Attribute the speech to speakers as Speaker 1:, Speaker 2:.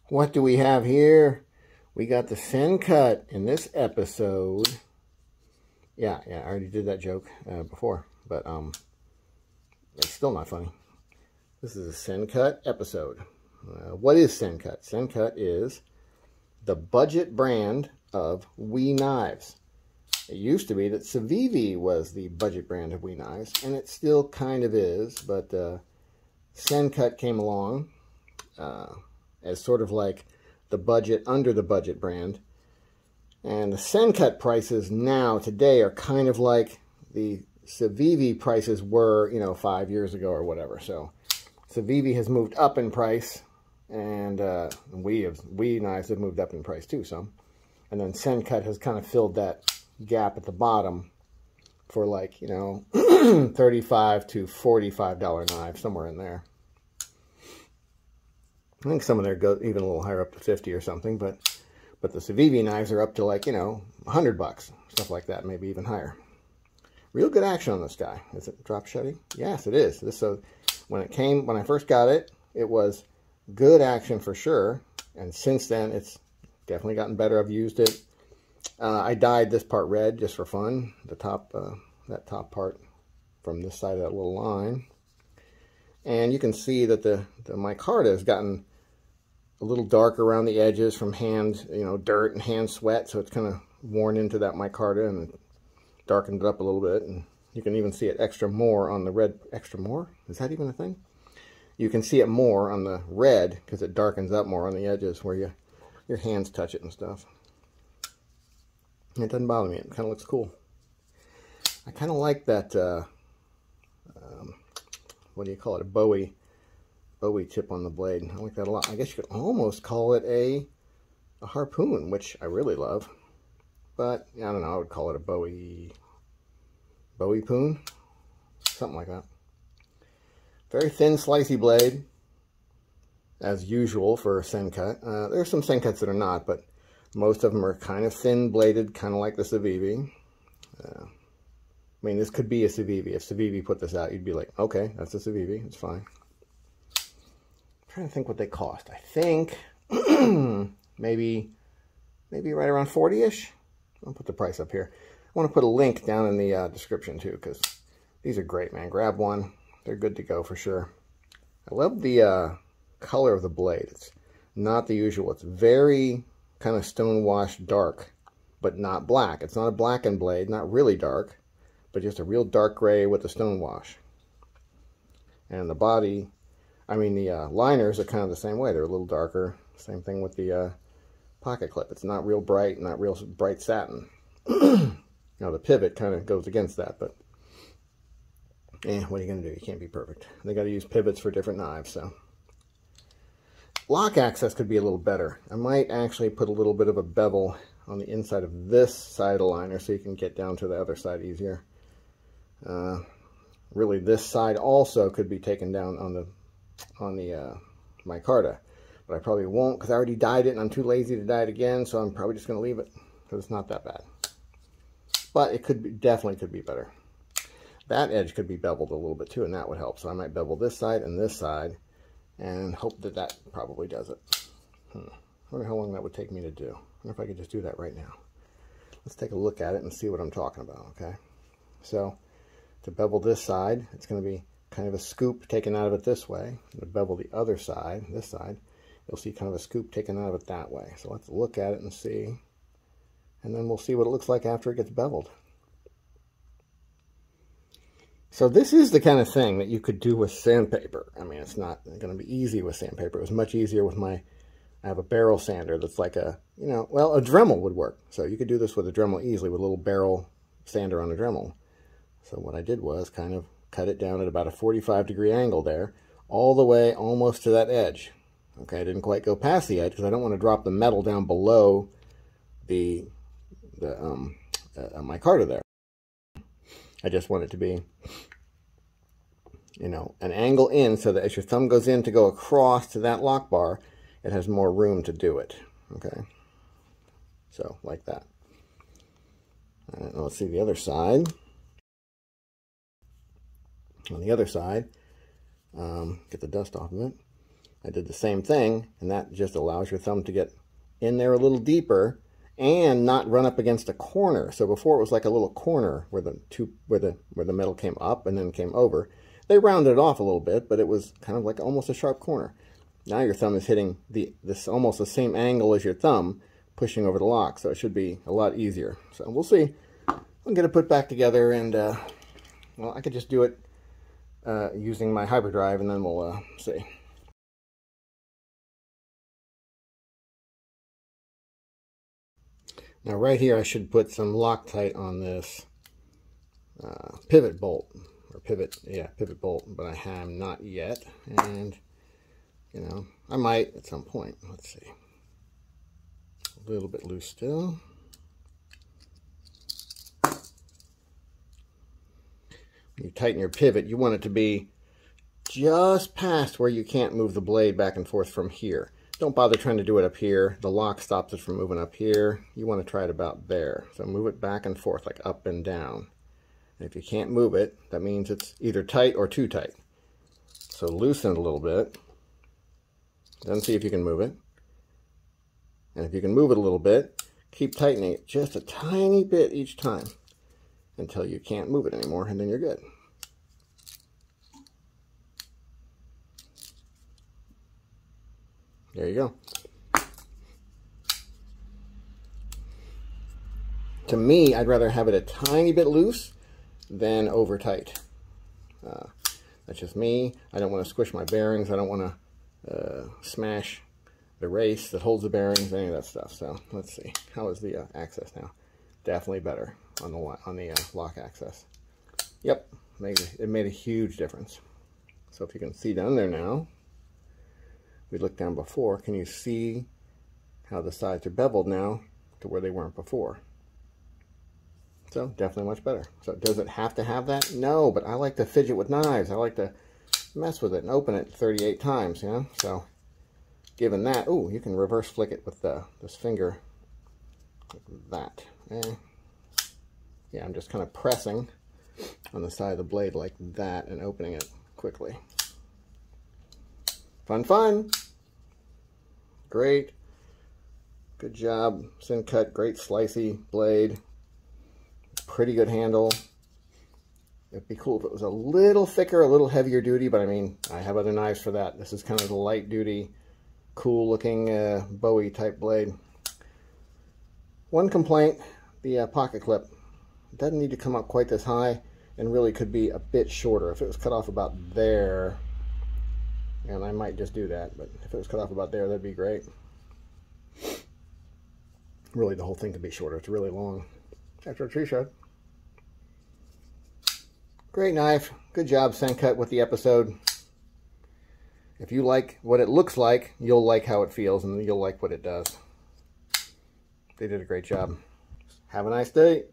Speaker 1: What do we have here? We got the Sencut in this episode. Yeah, I already did that joke before, but it's still not funny. This is a Sencut episode. What is Sencut? Sencut is the budget brand of WE knives. It used to be that Civivi was the budget brand of WE knives, and it still kind of is, but Sencut came along as sort of like the budget under the budget brand. And the Sencut prices now, today, are kind of like the Civivi prices were, 5 years ago or whatever. So Civivi has moved up in price, and WE knives have moved up in price too, some. And then Sencut has kind of filled that gap at the bottom for like, $35 to $45 knives, somewhere in there. I think some of there go even a little higher, up to 50 or something, but the Civivi knives are up to like, $100, stuff like that, maybe even higher. Real good action on this guy. Is it drop shutty? Yes, it is. So when I first got it, it was good action for sure, and since then it's definitely gotten better. I've used it. I dyed this part red just for fun, the top, that top part from this side of that little line. And you can see that the micarta has gotten a little dark around the edges from hand, dirt and hand sweat, so it's kind of worn into that micarta and darkened it up a little bit. And you can even see it extra more on the red. Extra more? Is that even a thing? You can see it more on the red because it darkens up more on the edges where your hands touch it and stuff. It doesn't bother me. It kind of looks cool. I kind of like that, what do you call it, a Bowie tip on the blade. I like that a lot. I guess you could almost call it a harpoon, which I really love. But, I don't know, I would call it a Bowie poon? Something like that. Very thin, slicey blade, as usual for Sencut. There's some Sencuts that are not, but most of them are kind of thin-bladed, kind of like the Civivi. I mean, this could be a Civivi. If Civivi put this out, you'd be like, okay, that's a Civivi. It's fine. I'm trying to think what they cost. I think maybe right around 40-ish. I'll put the price up here. I want to put a link down in the description, too, because these are great, man. Grab one. They're good to go for sure. I love the color of the blade. It's not the usual. It's very kind of stone-washed dark, but not black. It's not a blackened blade, not really dark, but just a real dark gray with a stone wash. And the body, the liners are kind of the same way. They're a little darker. Same thing with the pocket clip. It's not real bright, not real bright satin. Now the pivot kind of goes against that, but what are you going to do? You can't be perfect. They got to use pivots for different knives, so. Lock access could be a little better. I might actually put a little bit of a bevel on the inside of this side of the liner so you can get down to the other side easier. Really, this side also could be taken down on the micarta, but I probably won't because I already dyed it and I'm too lazy to dye it again, so I'm probably just going to leave it because it's not that bad. But it definitely could be better. That edge could be beveled a little bit too, and that would help. So I might bevel this side and hope that that probably does it. I wonder how long that would take me to do. I wonder if I could just do that right now. Let's take a look at it and see what I'm talking about, okay? So to bevel this side, it's going to be kind of a scoop taken out of it this way. To bevel the other side, this side, you'll see kind of a scoop taken out of it that way. So let's look at it and see. And then we'll see what it looks like after it gets beveled. So this is the kind of thing that you could do with sandpaper. I mean, it's not going to be easy with sandpaper. It was much easier with I have a barrel sander that's like a Dremel would work. So you could do this with a Dremel easily with a little barrel sander on a Dremel. So what I did was kind of cut it down at about a 45-degree angle there, all the way almost to that edge. Okay, I didn't quite go past the edge because I don't want to drop the metal down below the micarta there. I just want it to be, an angle in so that as your thumb goes in to go across to that lock bar, it has more room to do it. Okay, so like that. Let's see the other side. On the other side, get the dust off of it. I did the same thing, and that just allows your thumb to get in there a little deeper and not run up against a corner. So before it was like a little corner where the metal came up and then came over. They rounded it off a little bit, but it was kind of like almost a sharp corner. Now your thumb is hitting this almost the same angle as your thumb, pushing over the lock, so it should be a lot easier. So we'll see. I'm going to put it back together, and well, I could just do it using my hyperdrive, and then we'll see. Now right here I should put some Loctite on this pivot bolt, or pivot bolt, but I have not yet, and you know, I might at some point. Let's see. A little bit loose still. When you tighten your pivot, you want it to be just past where you can't move the blade back and forth from here. Don't bother trying to do it up here. The lock stops it from moving up here. You want to try it about there. So move it back and forth, like up and down. And if you can't move it, that means it's either tight or too tight. So loosen it a little bit. Then see if you can move it. And if you can move it a little bit, keep tightening it just a tiny bit each time until you can't move it anymore, and then you're good. There you go. To me, I'd rather have it a tiny bit loose than over tight. That's just me. I don't want to squish my bearings. I don't want to smash the race that holds the bearings, any of that stuff. So let's see. How is the access now? Definitely better on the lock access. Yep, it made a huge difference. So if you can see down there now, we looked down before. Can you see how the sides are beveled now to where they weren't before? So definitely much better. So does it have to have that? No, but I like to fidget with knives. I like to mess with it and open it 38 times, you know? So given that, ooh, you can reverse flick it with this finger like that. Yeah, I'm just kind of pressing on the side of the blade like that and opening it quickly. Fun, fun. Great. Good job, Sencut. Great slicey blade. Pretty good handle. It'd be cool if it was a little thicker, a little heavier duty, but I mean, I have other knives for that. This is kind of the light duty, cool looking Bowie type blade. One complaint, the pocket clip. It doesn't need to come up quite this high and really could be a bit shorter. If it was cut off about there, and I might just do that, but if it was cut off about there, that'd be great. Really, the whole thing could be shorter. It's really long. After a tree shot. Great knife. Good job, Sencut, with the episode. If you like what it looks like, you'll like how it feels, and you'll like what it does. They did a great job. Have a nice day.